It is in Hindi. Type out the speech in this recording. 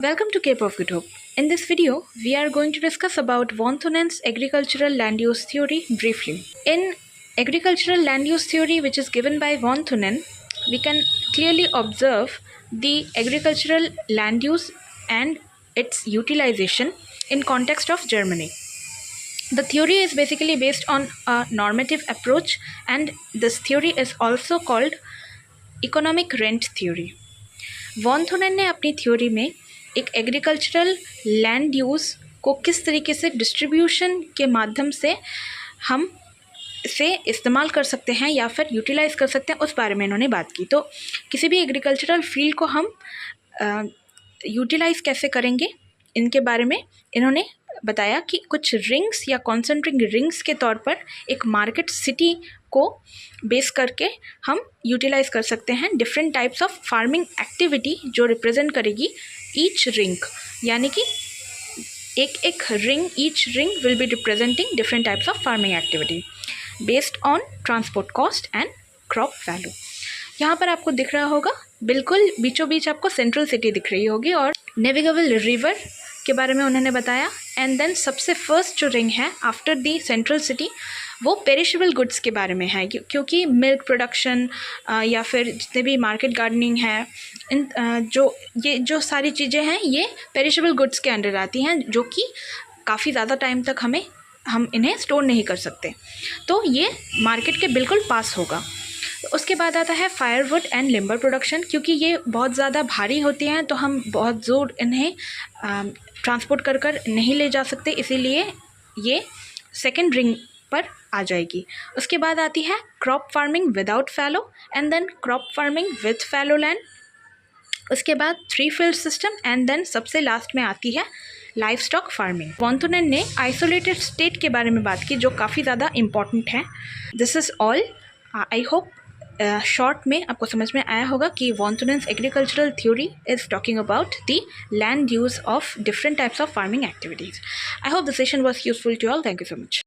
Welcome to Cape of Good Hope. In this video, we are going to discuss about von Thunen's agricultural land use theory briefly. In agricultural land use theory, which is given by von Thunen, we can clearly observe the agricultural land use and its utilization in context of Germany. The theory is basically based on a normative approach, and this theory is also called economic rent theory. Von Thunen ने अपनी थ्योरी में एक एग्रीकल्चरल लैंड यूज़ को किस तरीके से डिस्ट्रीब्यूशन के माध्यम से हम इसे इस्तेमाल कर सकते हैं या फिर यूटिलाइज़ कर सकते हैं, उस बारे में इन्होंने बात की। तो किसी भी एग्रीकल्चरल फील्ड को हम यूटिलाइज़ कैसे करेंगे, इनके बारे में इन्होंने बताया कि कुछ रिंग्स या कॉन्सेंट्रिक रिंग्स के तौर पर एक मार्केट सिटी को बेस करके हम यूटिलाइज़ कर सकते हैं different types of farming activity जो रिप्रेजेंट करेगी ईच रिंग, यानी कि एक ring, each ring will be representing different types of farming activity based on transport cost and crop value. यहाँ पर आपको दिख रहा होगा, बिल्कुल बीचों बीच आपको सेंट्रल सिटी दिख रही होगी और नेविगेबल रिवर के बारे में उन्होंने बताया। एंड देन सबसे फर्स्ट जो रिंग है आफ्टर दी सेंट्रल सिटी वो पेरिशेबल गुड्स के बारे में है, क्योंकि मिल्क प्रोडक्शन या फिर जितने भी मार्केट गार्डनिंग है, इन जो सारी चीज़ें हैं ये पेरिशेबल गुड्स के अंडर आती हैं, जो कि काफ़ी ज़्यादा टाइम तक हम इन्हें स्टोर नहीं कर सकते, तो ये मार्केट के बिल्कुल पास होगा। उसके बाद आता है फायरवुड एंड लिम्बर प्रोडक्शन, क्योंकि ये बहुत ज़्यादा भारी होती हैं तो हम बहुत ज़ोर इन्हें ट्रांसपोर्ट कर नहीं ले जा सकते, इसीलिए ये सेकेंड रिंग पर आ जाएगी। उसके बाद आती है crop farming without fallow and then crop farming with fallow land. उसके बाद 3 फील्ड सिस्टम एंड देन सबसे लास्ट में आती है livestock farming. Von Thunen ने आइसोलेटेड स्टेट के बारे में बात की, जो काफ़ी ज़्यादा इम्पॉर्टेंट है। This is all. I hope short में आपको समझ में आया होगा कि von Thunen's agricultural theory is talking about the land use of different types of farming activities. I hope the session was useful to all. Thank you so much.